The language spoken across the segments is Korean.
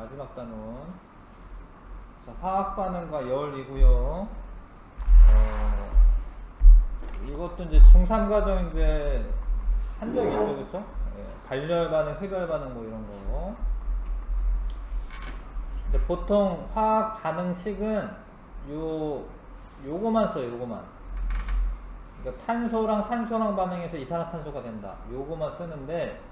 마지막 단원. 자, 화학 반응과 열이고요. 이것도 이제 중3 과정 이제 한 적이 있죠, 그쵸? 예, 발열 반응, 흡열 반응 뭐 이런 거. 근데 보통 화학 반응식은 요거만 써요, 요거만. 그러니까 탄소랑 산소랑 반응해서 이산화탄소가 된다. 요거만 쓰는데,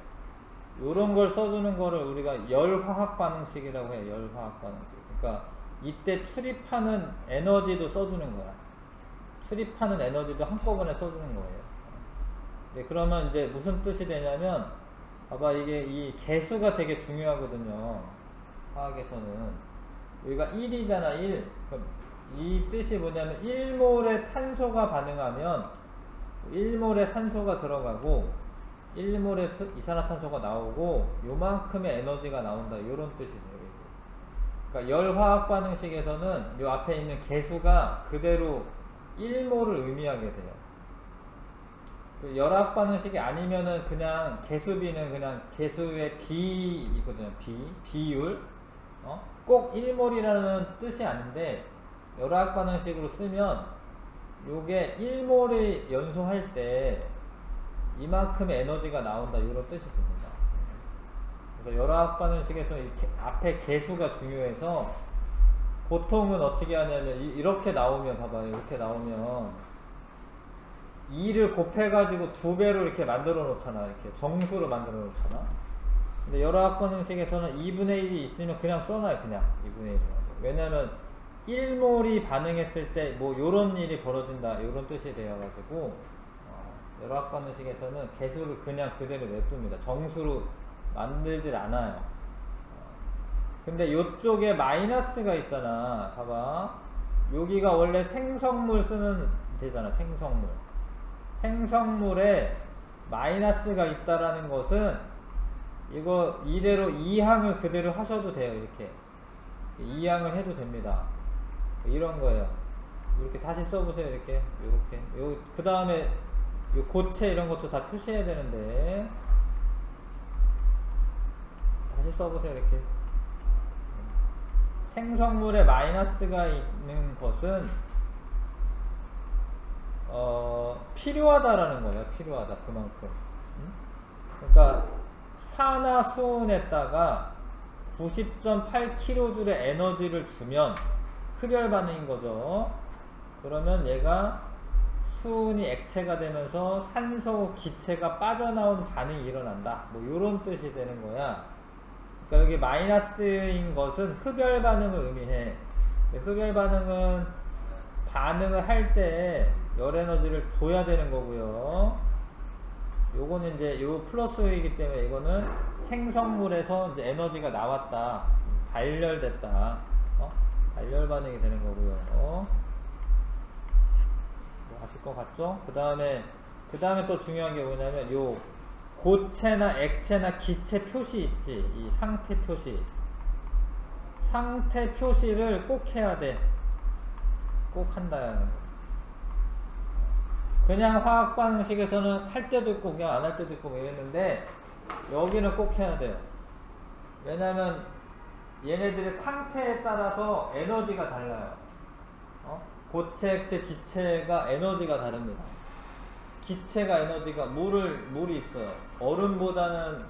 요런 걸 써주는 거를 우리가 열화학 반응식이라고 해요, 열화학 반응식. 그러니까 이때 출입하는 에너지도 써주는 거야. 출입하는 에너지도 한꺼번에 써주는 거예요. 네, 그러면 이제 무슨 뜻이 되냐면, 봐봐, 이게 이 개수가 되게 중요하거든요. 화학에서는. 여기가 1이잖아, 1. 그럼 이 뜻이 뭐냐면, 1몰의 탄소가 반응하면, 1몰의 산소가 들어가고, 1몰의 이산화탄소가 나오고, 요만큼의 에너지가 나온다. 요런 뜻이에요. 그러니까 열화학 반응식에서는 요 앞에 있는 개수가 그대로 1몰을 의미하게 돼요. 열화학 반응식이 아니면은 그냥 개수비는 그냥 개수의 비이거든요. 비율. 꼭 1몰이라는 뜻이 아닌데, 열화학 반응식으로 쓰면 요게 1몰이 연소할 때 이만큼의 에너지가 나온다. 이런 뜻이 됩니다. 그래서 열화학 반응식에서 이렇게 앞에 개수가 중요해서 보통은 어떻게 하냐면 이렇게 나오면, 봐봐요. 이렇게 나오면 2를 곱해가지고 2배로 이렇게 만들어 놓잖아. 이렇게 정수로 만들어 놓잖아. 근데 열화학 반응식에서는 2분의 1이 있으면 그냥 써놔요. 그냥 2분의 1. 왜냐면 1몰이 반응했을 때 뭐 요런 일이 벌어진다. 요런 뜻이 되어가지고 열화학 반응식에서는 개수를 그냥 그대로 냅둡니다. 정수로 만들질 않아요. 근데 요쪽에 마이너스가 있잖아. 봐봐. 여기가 원래 생성물 쓰는 데잖아. 생성물. 생성물에 마이너스가 있다라는 것은 이거 이대로 2항을 그대로 하셔도 돼요. 이렇게 2항을 해도 됩니다. 이런 거예요. 이렇게 다시 써보세요. 이렇게 그 다음에 요 고체 이런 것도 다 표시해야 되는데 다시 써보세요. 이렇게 생성물에 마이너스가 있는 것은 필요하다라는 거예요. 필요하다. 그만큼. 그러니까 산화 수은에다가 90.8kJ의 에너지를 주면 흡열 반응인 거죠. 그러면 얘가 수은이 액체가 되면서 산소 기체가 빠져나오는 반응이 일어난다. 뭐 요런 뜻이 되는 거야. 그러니까 여기 마이너스인 것은 흡열 반응을 의미해. 흡열 반응은 반응을 할 때 열 에너지를 줘야 되는 거고요. 요거는 이제 요 플러스이기 때문에 이거는 생성물에서 이제 에너지가 나왔다. 발열됐다. 발열 반응이 되는 거고요. 뭐 아실 것 같죠? 그 다음에 또 중요한 게 뭐냐면 요 고체나 액체나 기체 표시 있지. 이 상태 표시. 상태 표시를 꼭 해야 돼. 꼭 한다는 거. 그냥 화학 반응식에서는 할 때도 있고 그냥 안 할 때도 있고 뭐 이랬는데 여기는 꼭 해야 돼요. 왜냐면 얘네들의 상태에 따라서 에너지가 달라요. 고체, 액체, 기체가 에너지가 다릅니다. 기체가 에너지가 물이 있어요. 얼음보다는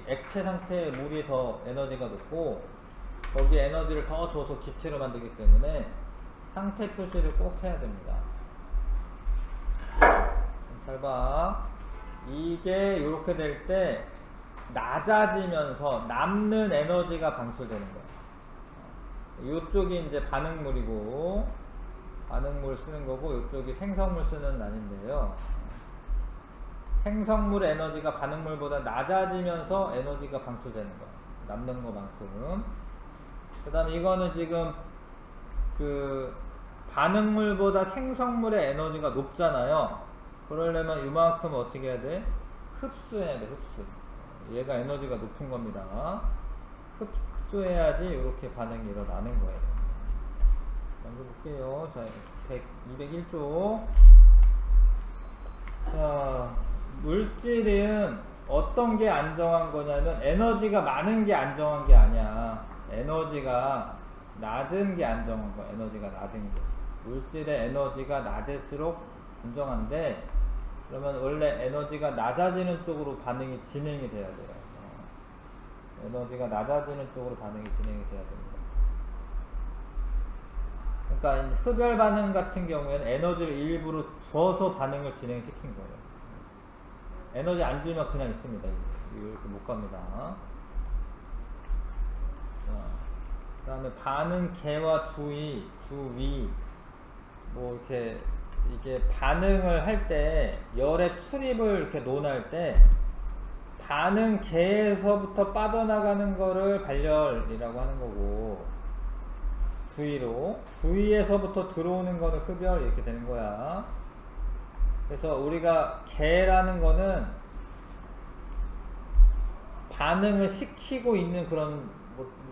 액체 상태의 물이 더 에너지가 높고 거기에 에너지를 더 줘서 기체로 만들기 때문에 상태 표시를 꼭 해야 됩니다. 잘 봐. 이게 이렇게 될 때 낮아지면서 남는 에너지가 방출되는 거예요. 이쪽이 이제 반응물이고 반응물 쓰는 거고 이쪽이 생성물 쓰는 난인데요. 생성물의 에너지가 반응물보다 낮아지면서 에너지가 방출되는 거예요. 남는 것만큼. 그 다음에 이거는 지금 그 반응물보다 생성물의 에너지가 높잖아요. 그러려면 이만큼 어떻게 해야 돼? 흡수해야 돼. 흡수. 얘가 에너지가 높은 겁니다. 흡수해야지 이렇게 반응이 일어나는 거예요. 먼저 볼게요. 자, 201조. 자, 물질은 어떤 게 안정한 거냐면 에너지가 많은 게 안정한 게 아니야. 에너지가 낮은 게 안정한 거야. 에너지가 낮은 게. 물질의 에너지가 낮을수록 안정한데, 그러면 원래 에너지가 낮아지는 쪽으로 반응이 진행이 돼야 돼요. 에너지가 낮아지는 쪽으로 반응이 진행이 돼야 됩니다. 그러니까 흡열 반응 같은 경우에는 에너지를 일부러 줘서 반응을 진행시킨 거예요. 에너지 안 주면 그냥 있습니다. 이렇게 못 갑니다. 그 다음에 반응 계와 주위, 뭐 이렇게 이게 반응을 할 때 열의 출입을 이렇게 논할 때 반응 계에서부터 빠져나가는 거를 발열이라고 하는 거고, 주위에서부터 들어오는 거는 흡열 이렇게 되는 거야. 그래서 우리가 계라는 거는 반응을 시키고 있는 그런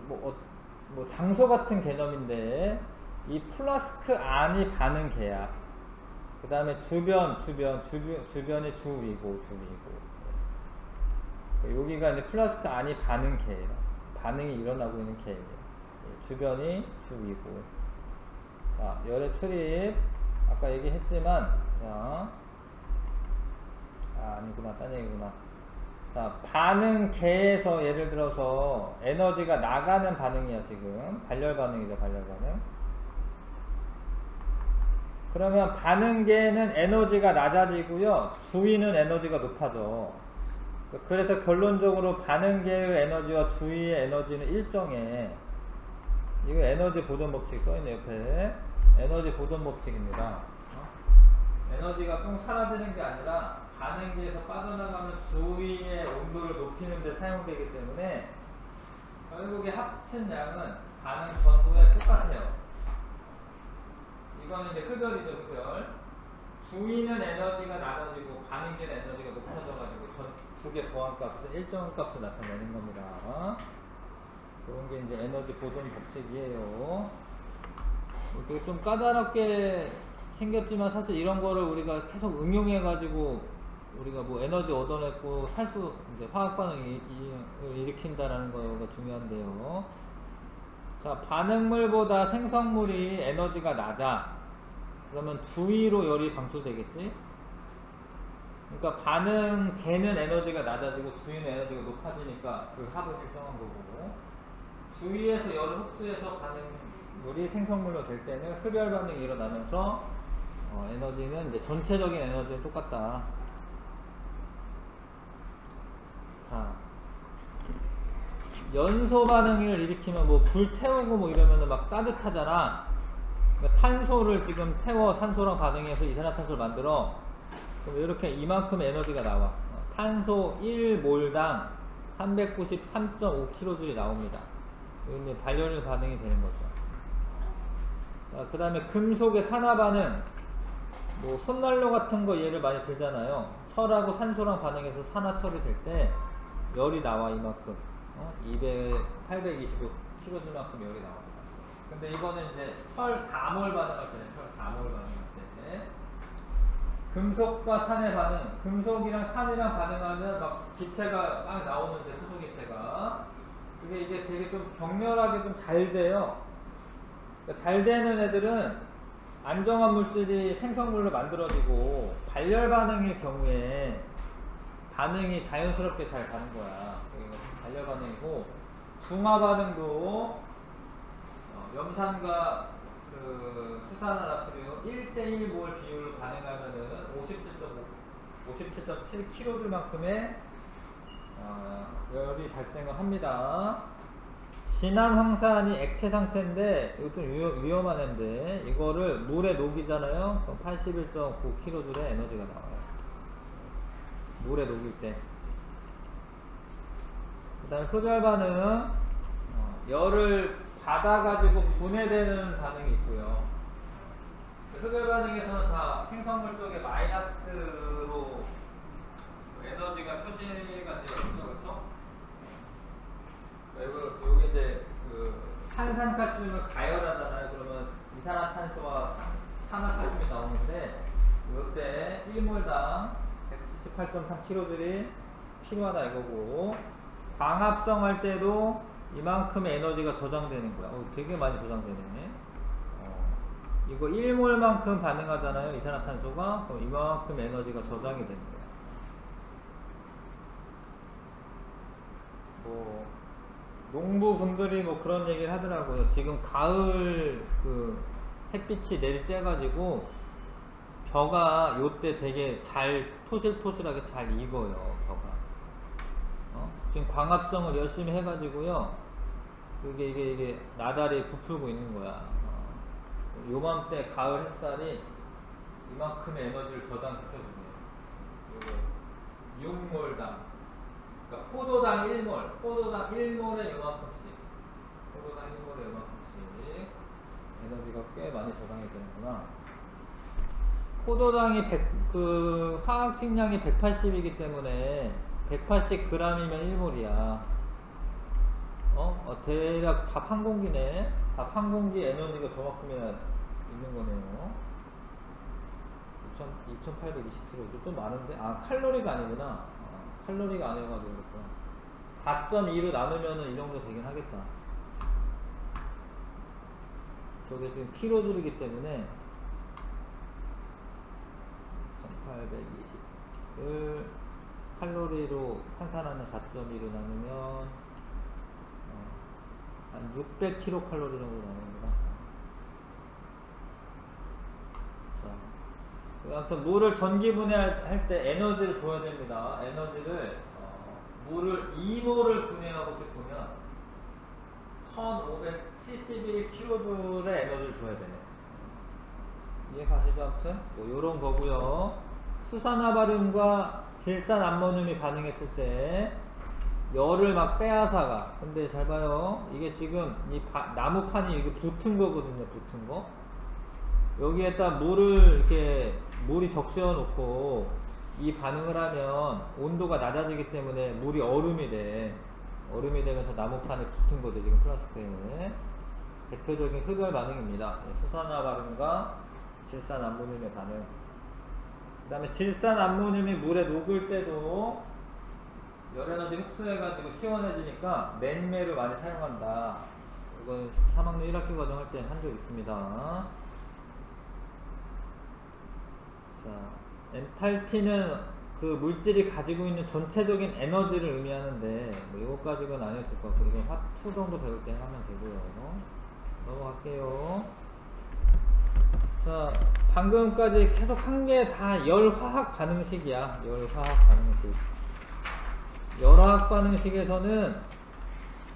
뭐 장소 같은 개념인데, 이 플라스크 안이 반응계야. 그 다음에 주변이 주위고. 여기가 이제 플라스크 안이 반응계예요. 반응이 일어나고 있는 계예요. 주변이 주위고. 자, 열의 출입 아까 얘기했지만, 자, 아니구나, 딴 얘기구나. 자, 반응계에서 예를 들어서 에너지가 나가는 반응이야. 지금 발열 반응이죠. 발열 반응. 그러면 반응계는 에너지가 낮아지고요, 주위는 에너지가 높아져. 그래서 결론적으로 반응계의 에너지와 주위의 에너지는 일정해. 이거 에너지 보존 법칙 써있네. 옆에 에너지 보존 법칙입니다. 에너지가 꼭 사라지는 게 아니라 반응계에서 빠져나가면 주위의 온도를 높이는 데 사용되기 때문에 결국에 합친 양은 반응 전후에 똑같아요. 이거는 이제 흡열이죠. 흡열. 주위는 에너지가 낮아지고 반응계는 에너지가 높아져가지고 전 두 개 더한값은 일정 값을 나타내는 겁니다. 그런 게 이제 에너지 보존 법칙이에요. 이게 좀 까다롭게 생겼지만 사실 이런 거를 우리가 계속 응용해가지고 우리가 뭐 에너지 얻어냈고 이제 화학 반응을 일으킨다라는 거가 중요한데요. 자, 반응물보다 생성물이 에너지가 낮아. 그러면 주위로 열이 방출되겠지? 그러니까 반응계는 에너지가 낮아지고 주위는 에너지가 높아지니까 그 합은 일정한 거고, 주위에서 열을 흡수해서 반응물이 생성물로 될 때는 흡열 반응이 일어나면서 에너지는 이제 전체적인 에너지는 똑같다. 자, 연소 반응을 일으키면 뭐 불 태우고 뭐 이러면은 막 따뜻하잖아. 그러니까 탄소를 지금 태워 산소랑 반응해서 이산화탄소를 만들어. 그럼 이렇게 이만큼 에너지가 나와. 탄소 1몰당 393.5kJ이 나옵니다. 이건 발열 반응이 되는 거죠. 그 다음에 금속의 산화 반응, 뭐 손난로 같은 거 예를 많이 들잖아요. 철하고 산소랑 반응해서 산화 처리될 때 열이 나와. 이만큼 825kJ만큼 열이 나옵니다. 근데 이거는 이제 철 4몰 반응할 때는 철 4몰 반응할 때 금속과 산의 반응, 금속이랑 산이랑 반응하면 막 기체가 막 나오는데, 수소 기체가 그게 이게 되게 좀 격렬하게 좀 잘 돼요. 그러니까 잘 되는 애들은 안정한 물질이 생성물로 만들어지고, 발열 반응의 경우에 반응이 자연스럽게 잘 가는 거야. 발열 반응이고, 중화 반응도 염산과 그 수산화나트륨 1대1몰 비율로 반응하면은 57.7kJ만큼의 열이 발생을 합니다. 진한 황산이 액체 상태인데 이거 좀 위험한 애인데, 이거를 물에 녹이잖아요. 그럼 81.9kJ의 에너지가 나와요. 물에 녹일 때. 그 다음에 흡열 반응, 열을 받아가지고 분해되는 반응이 있고요. 흡열 반응에서는 다 생성물 쪽에 마이너스로 에너지가 표시가 되어 있죠. 그렇죠? 여기 이제 그 탄산칼슘을 가열하잖아요. 그러면 이산화탄소와 산화칼슘이 나오는데, 이때 1몰당 178.3kJ이 필요하다 이거고, 광합성 할 때도 이만큼의 에너지가 저장되는 거야. 되게 많이 저장되네. 이거 1몰만큼 반응하잖아요, 이산화탄소가. 그럼 이만큼 에너지가 저장이 되는 거야. 뭐 농부분들이 뭐 그런 얘기를 하더라고요. 지금 가을 그 햇빛이 내리쬐가지고 벼가 요때 되게 잘 토실토실하게 잘 익어요, 벼가. 지금 광합성을 열심히 해가지고요. 이게 나달이 부풀고 있는 거야. 요맘때 가을 햇살이 이만큼의 에너지를 저장시켜주네요. 요거 6몰당. 그러니까 포도당 1몰, 포도당 1몰에 요만큼씩, 포도당 1몰에 요만큼씩 에너지가 꽤 많이 저장이 되는구나. 포도당이 그 화학식량이 180이기 때문에 180g이면 1몰이야. 대략 밥 한 공기네. 밥 한 공기 에너지가 저만큼이나 있는 거네요. 2820kcal. 좀 많은데? 칼로리가 아니구나. 칼로리가 아니어가지고 그렇구나. 4.2로 나누면은 이 정도 되긴 하겠다. 저게 지금 킬로줄이기 때문에 1820을 칼로리로 환산하는 4.2로 나누면 한 600kcal 정도 나옵니다. 자, 아무튼 물을 전기분해할 때 에너지를 줘야 됩니다. 에너지를 물을 2몰을 분해하고 싶으면 1571kJ의 에너지를 줘야 되네. 이해 가시죠? 아무튼 뭐 요런 거고요. 수산화바륨과 질산암모늄이 반응했을 때 열을 막 빼앗아가. 근데 잘 봐요. 이게 지금 이 나무판이 이게 붙은 거거든요. 붙은 거. 여기에다 물을 이렇게 물이 적셔 놓고 이 반응을 하면 온도가 낮아지기 때문에 물이 얼음이 돼. 얼음이 되면서 나무판에 붙은 거죠. 지금 플라스틱에. 대표적인 흡열 반응입니다. 수산화바륨과 질산암모늄의 반응. 그 다음에 질산암모늄이 물에 녹을 때도 열에너지 흡수해가지고 시원해지니까 냉매를 많이 사용한다. 이건 3학년 1학기 과정 할 때 한 적 있습니다. 자, 엔탈피는 그 물질이 가지고 있는 전체적인 에너지를 의미하는데 뭐 이것 가지고는 안 해도 될 것 같고 이건 화투 정도 배울 때 하면 되고요. 넘어갈게요. 자, 방금까지 계속 한 게 다 열화학 반응식이야. 열화학 반응식. 열화학 반응식에서는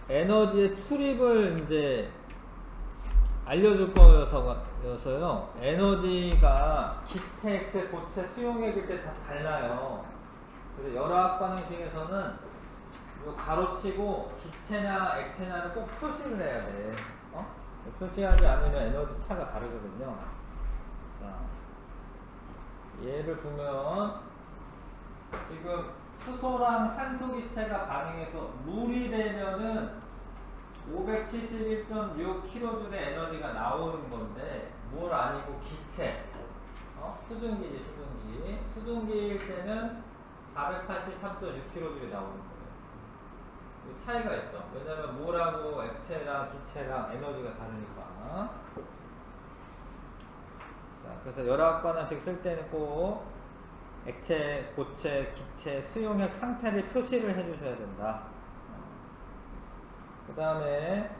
에너지의 출입을 이제 알려줄 거여서요. 에너지가 기체, 액체, 고체, 수용액일 때 다 달라요. 그래서 열화학 반응식에서는 요 가로치고 기체나 액체나를 꼭 표시를 해야 돼. 표시하지 않으면 에너지 차가 다르거든요. 자, 예를 보면 지금 수소랑 산소 기체가 반응해서 물이 되면은 571.6kJ의 에너지가 나오는 건데 물 아니고 기체, 수증기지 수증기. 수증기일 때는 483.6kJ이 나오는 거예요. 차이가 있죠. 왜냐면 물하고 액체랑 기체랑 에너지가 다르니까. 자, 그래서 열화학 반응식 쓸 때는 꼭 액체, 고체, 기체, 수용액 상태를 표시를 해주셔야 된다. 그 다음에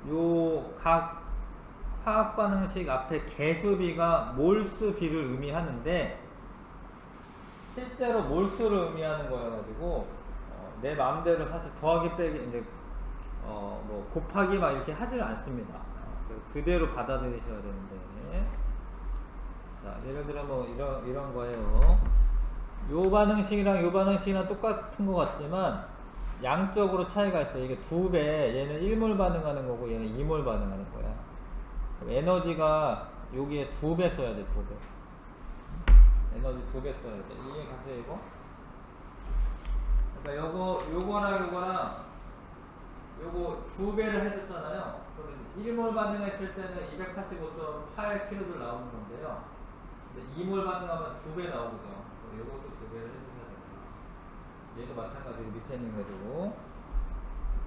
요 각 화학 반응식 앞에 개수비가 몰수비를 의미하는데 실제로 몰수를 의미하는 거여가지고 내 마음대로 사실 더하기 빼기 이제 뭐 곱하기 막 이렇게 하지를 않습니다. 그대로 받아들이셔야 되는데. 자, 예를 들어 뭐 이런 거예요. 요 반응식이랑 요 반응식이랑 똑같은 것 같지만 양적으로 차이가 있어요. 이게 2배, 얘는 1몰 반응하는 거고 얘는 2몰 반응하는 거야. 그럼 에너지가 여기에 2배 써야 돼, 2배. 에너지 2배 써야 돼. 이해 가세요, 이거? 그러니까 요거랑 요거 2배를 해줬잖아요. 그러면 1몰 반응했을 때는 285.8kJ 나오는 건데요. 근데 2몰 반응하면 2배 나오거든요. 요것도 2배를 해주셔야 됩니다. 얘도 마찬가지로 밑에 있는 거고.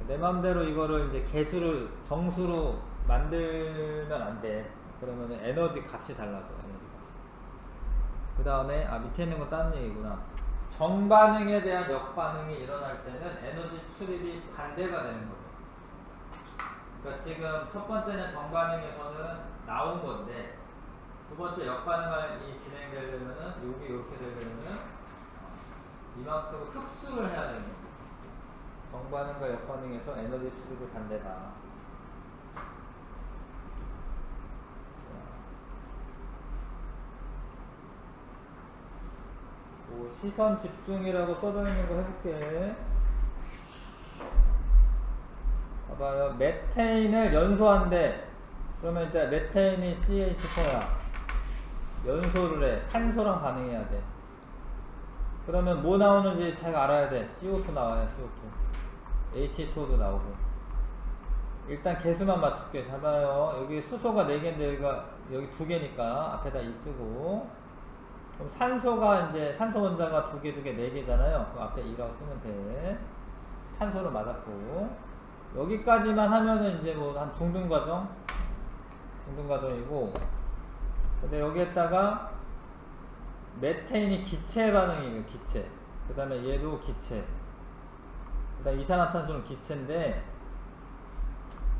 내 맘대로 이거를 이제 개수를 정수로 만들면 안 돼. 그러면 에너지 값이 달라져. 에너지 값이. 그 다음에 밑에 있는 건 다른 얘기구나. 정반응에 대한 역반응이 일어날 때는 에너지 출입이 반대가 되는 거죠. 그러니까 지금 첫 번째는 정반응에서는 나온 건데 두 번째 역반응이 진행되려면은 여기 이렇게 되려면은 이만큼 흡수를 해야 되는 거죠. 정반응과 역반응에서 에너지 출입이 반대다. 시선 집중이라고 써져 있는 거 해볼게. 봐봐요. 메테인을 연소한대. 그러면 이제 메테인이 CH4야. 연소를 해. 산소랑 반응해야 돼. 그러면 뭐 나오는지 잘 알아야 돼. CO2 나와요. CO2. H2O도 나오고. 일단 개수만 맞출게. 잘 봐요. 여기 수소가 4개인데 여기 2개니까 앞에다 2 쓰고. 그럼 산소가 이제 산소 원자가 2개, 4개잖아요. 그 앞에 2라고 쓰면 돼. 산소를 맞았고. 여기까지만 하면은 이제 뭐 한 중등 과정이고. 근데 여기에다가 메테인이 기체 반응이에요. 기체. 그 다음에 얘도 기체. 그 다음에 이산화탄소는 기체인데,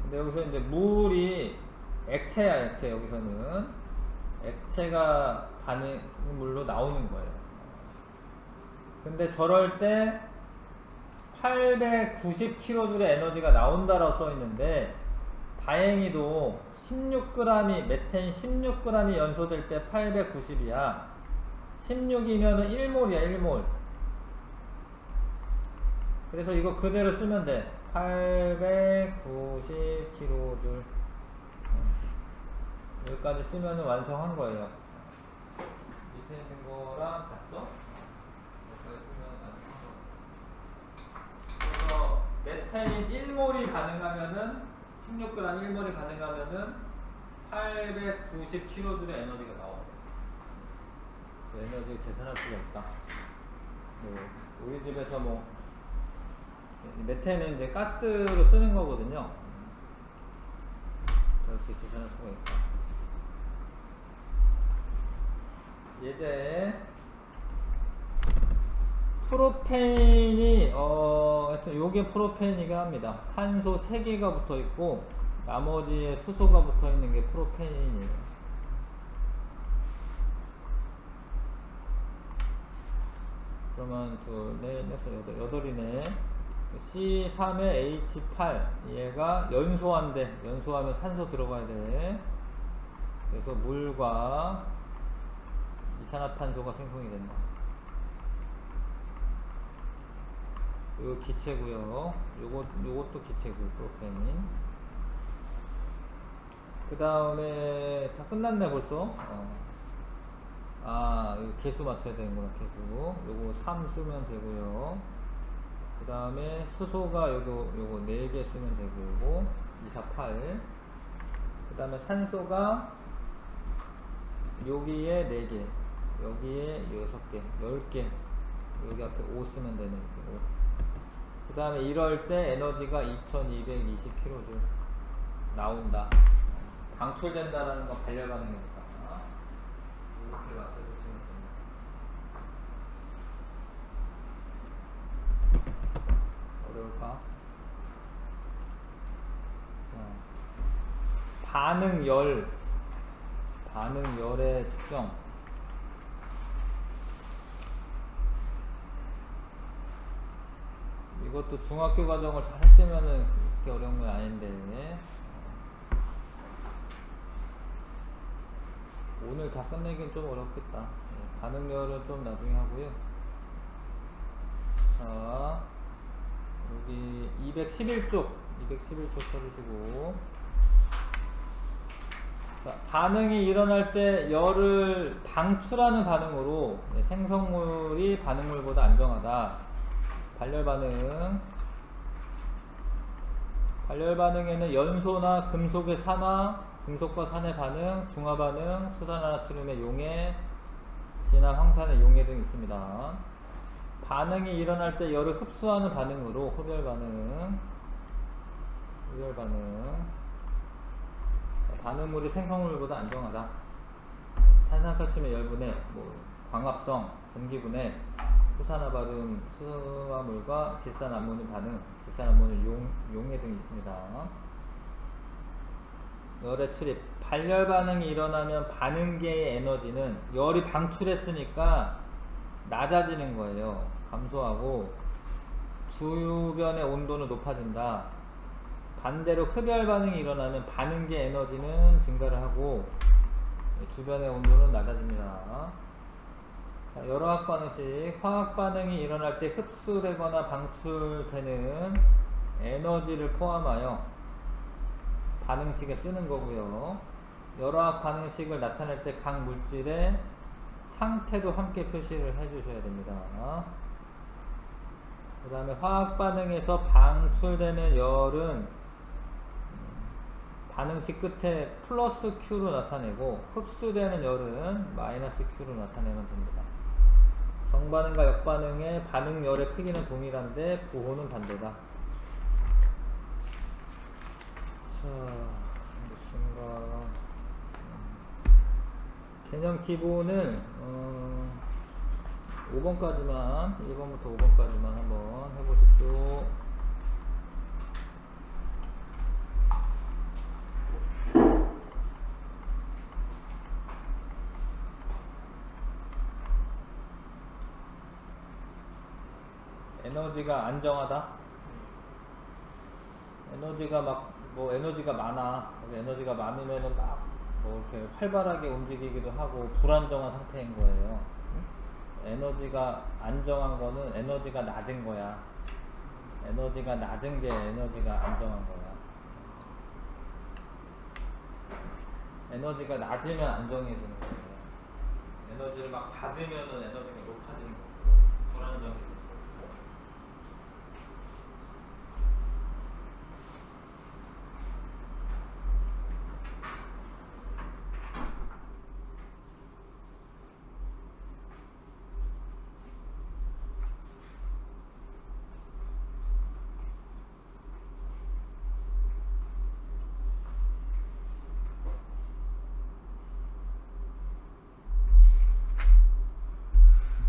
근데 여기서 이제 물이 액체야. 액체. 여기서는 액체가 반응물로 나오는 거예요. 근데 저럴 때 890kJ의 에너지가 나온다라고 써 있는데, 다행히도 16g이 메테인 16g이 연소될 때 890이야. 16이면은 1몰이야. 1몰. 그래서 이거 그대로 쓰면 돼. 890kJ. 여기까지 쓰면 완성한 거예요. 밑에 있는 거랑 같죠? 여기까지 쓰면 완성한 거예요. 그래서 메테인 1몰이 가능하면은 16g 1몰이 가능하면은 890kJ의 에너지가 나와요. 그 에너지 계산할 수가 있다. 우리 집에서 뭐 메테인은 이제 가스로 쓰는 거거든요. 이렇게 계산할 수가 있다. 예제 프로페인이 하여튼 요게 프로페인이긴 합니다. 탄소 3개가 붙어 있고 나머지에 수소가 붙어 있는 게 프로페인이에요. 그러면 둘, 넷, 여섯, 여덟이네. C3에 H8 얘가 연소한대. 연소하면 산소 들어가야 돼. 그래서 물과 이산화탄소가 생성이 된다. 이거 기체고요. 요것도 기체고 프로페인. 그 다음에 다 끝났네 벌써. 이거 개수 맞춰야 되는구나. 개수. 요거 3 쓰면 되고요. 그 다음에 수소가 요거 4개 쓰면 되고 2, 4, 8. 그 다음에 산소가 여기에 4개, 여기에 6개, 10개. 여기 앞에 5 쓰면 되네. 그 다음에 이럴 때 에너지가 2220kJ 나온다. 방출된다라는 건 발열 반응이니까. 이렇게 맞춰주시면 됩니다. 어려울까? 자, 반응열의 측정. 이것도 중학교 과정을 잘 했으면은 그렇게 어려운 건 아닌데. 오늘 다 끝내긴 좀 어렵겠다. 반응열은 좀 나중에 하고요. 자, 여기 211쪽 쳐주시고. 자, 반응이 일어날 때 열을 방출하는 반응으로 생성물이 반응물보다 안정하다. 발열 반응에는 연소나 금속의 산화, 금속과 산의 반응, 중화 반응, 수산화나트륨의 용해, 진화 황산의 용해 등이 있습니다. 반응이 일어날 때 열을 흡수하는 반응으로 흡열 반응. 흡열 반응. 반응물이 생성물보다 안정하다. 탄산칼슘의 열분해, 광합성, 전기분해, 수산화발음, 수화물과 질산암모늄 반응, 질산암모늄 용해 등이 있습니다. 열의 출입, 발열 반응이 일어나면 반응계의 에너지는 열이 방출했으니까 낮아지는 거예요. 감소하고 주변의 온도는 높아진다. 반대로 흡열 반응이 일어나면 반응계 에너지는 증가를 하고 주변의 온도는 낮아집니다. 자, 여러 화학 반응식, 화학 반응이 일어날 때 흡수되거나 방출되는 에너지를 포함하여 반응식에 쓰는 거고요. 여러 화학 반응식을 나타낼 때 각 물질의 상태도 함께 표시를 해주셔야 됩니다. 그 다음에 화학 반응에서 방출되는 열은 반응식 끝에 플러스 Q로 나타내고 흡수되는 열은 마이너스 Q로 나타내면 됩니다. 정반응과 역반응의 반응열의 크기는 동일한데 부호는 반대다. 자, 무슨가 개념 기본은 5번까지만 1번부터 5번까지만 한번 해보십시오. 에너지가 안정하다. 에너지가 에너지가 많아. 에너지가 많으면은 이렇게 활발하게 움직이기도 하고 불안정한 상태인 거예요. 에너지가 안정한 거는 에너지가 낮은 거야. 에너지가 낮은 게 에너지가 안정한 거야. 에너지가 낮으면 안정해지는 거예요. 에너지를 막 받으면은 에너지가 높아지는 거고 불안정해지는 거고.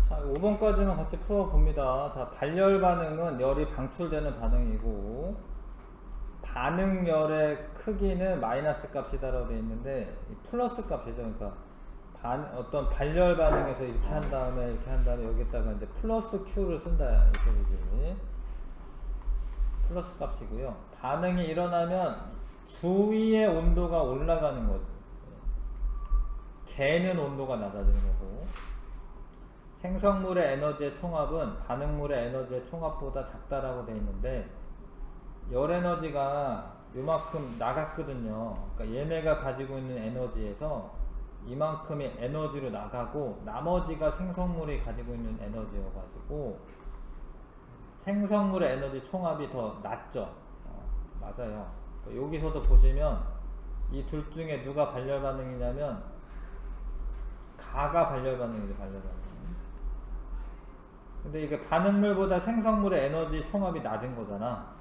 자, 5번까지는 같이 풀어봅니다. 자, 발열 반응은 열이 방출되는 반응이고 반응열의 크기는 마이너스 값이다라고 되어 있는데 플러스 값이죠. 그러니까 어떤 발열 반응에서 이렇게 한 다음에 여기다가 이제 플러스 Q를 쓴다 이렇게 되지. 플러스 값이고요. 반응이 일어나면 주위의 온도가 올라가는 거지. 개는 온도가 낮아지는 거고. 생성물의 에너지의 총합은 반응물의 에너지의 총합보다 작다라고 되어 있는데 열 에너지가 요만큼 나갔거든요. 그러니까 얘네가 가지고 있는 에너지에서 이만큼의 에너지로 나가고 나머지가 생성물이 가지고 있는 에너지여가지고 생성물의 에너지 총합이 더 낮죠. 맞아요. 그러니까 여기서도 보시면 이 둘 중에 누가 발열 반응이냐면 가가 발열 반응이죠. 발열 반응. 근데 이게 반응물보다 생성물의 에너지 총합이 낮은 거잖아.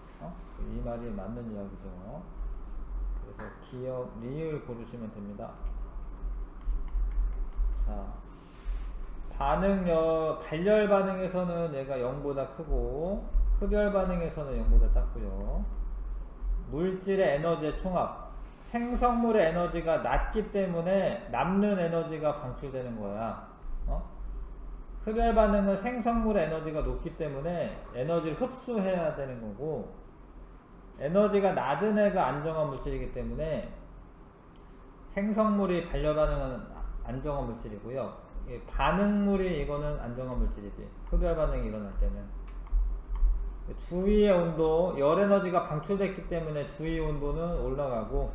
이 말이 맞는 이야기죠. 그래서 기억, 리을 고르시면 됩니다. 자, 발열 반응에서는 얘가 0보다 크고 흡열 반응에서는 0보다 작고요. 물질의 에너지의 총합, 생성물의 에너지가 낮기 때문에 남는 에너지가 방출되는 거야. 흡열 반응은 생성물의 에너지가 높기 때문에 에너지를 흡수해야 되는 거고 에너지가 낮은 애가 안정한 물질이기 때문에 생성물이 발열 반응은 안정한 물질이고요. 반응물이 이거는 안정한 물질이지. 흡열 반응이 일어날 때는 주위의 온도, 열 에너지가 방출됐기 때문에 주위 온도는 올라가고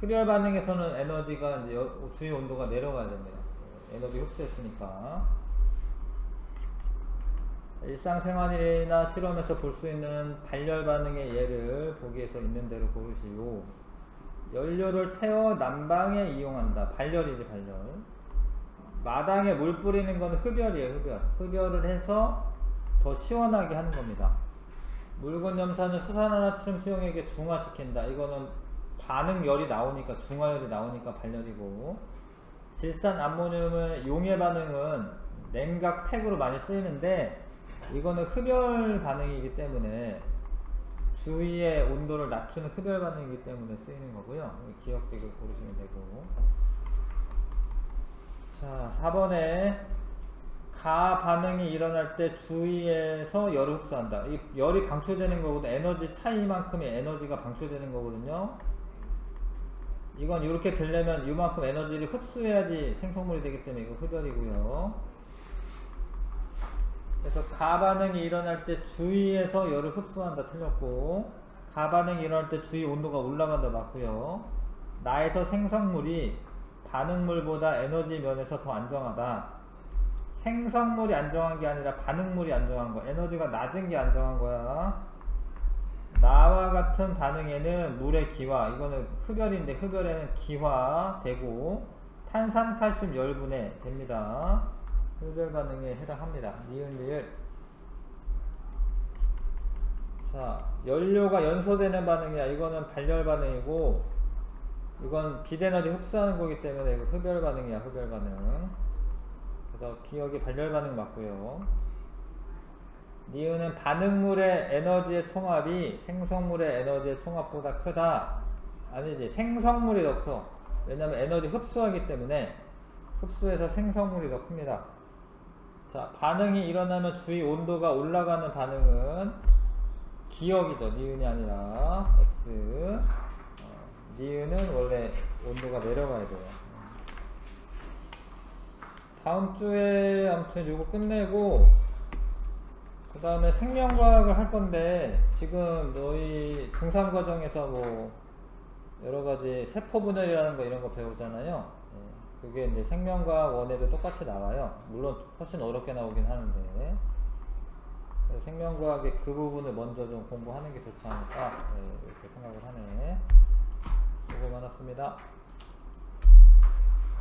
흡열 반응에서는 에너지가 이제 주위 온도가 내려가야 됩니다. 에너지 흡수했으니까. 일상생활이나 실험에서 볼 수 있는 발열 반응의 예를 보기에서 있는 대로 고르시오. 연료를 태워 난방에 이용한다. 발열이지, 발열. 마당에 물 뿌리는 건 흡열이에요, 흡열. 흡열을 해서 더 시원하게 하는 겁니다. 묽은 염산은 수산화나트륨 수용액에 중화시킨다. 이거는 반응열이 나오니까 중화열이 나오니까 발열이고, 질산 암모늄의 용해 반응은 냉각 팩으로 많이 쓰이는데 이거는 흡열 반응이기 때문에 주위의 온도를 낮추는 흡열 반응이기 때문에 쓰이는 거고요. 기억되게 고르시면 되고. 자, 4번에 가 반응이 일어날 때 주위에서 열을 흡수한다. 이 열이 방출되는 거거든. 에너지 차이만큼의 에너지가 방출되는 거거든요. 이건 이렇게 되려면 이만큼 에너지를 흡수해야지 생성물이 되기 때문에 이거 흡열이고요. 그래서 가 반응이 일어날 때 주위에서 열을 흡수한다 틀렸고, 가 반응이 일어날 때 주위 온도가 올라간다 맞고요. 나에서 생성물이 반응물보다 에너지 면에서 더 안정하다. 생성물이 안정한 게 아니라 반응물이 안정한 거야. 에너지가 낮은 게 안정한 거야. 나와 같은 반응에는 물의 기화, 이거는 흡열인데 흡열에는 기화되고 탄산칼슘 열분해 됩니다. 흡열 반응에 해당합니다. 니은. 자, 연료가 연소되는 반응이야. 이거는 발열 반응이고, 이건 빛에너지 흡수하는 거기 때문에 이거 흡열 반응이야. 흡열 반응. 그래서 기억이 발열 반응 맞고요. 니은은 반응물의 에너지의 총합이 생성물의 에너지의 총합보다 크다. 아니지, 생성물이 더 커. 왜냐면 에너지 흡수하기 때문에 흡수해서 생성물이 더 큽니다. 자, 반응이 일어나면 주위 온도가 올라가는 반응은 기억이죠. 니은이 아니라 X. 니은은 원래 온도가 내려가야 돼요. 다음 주에 아무튼 요거 끝내고 그 다음에 생명과학을 할 건데, 지금 너희 중3 과정에서 뭐 여러가지 세포분열이라는 거 이런 거 배우잖아요. 그게 이제 생명과학 원에도 똑같이 나와요. 물론 훨씬 어렵게 나오긴 하는데, 생명과학의 그 부분을 먼저 좀 공부하는 게 좋지 않을까, 이렇게 생각을 하네. 수고 많았습니다.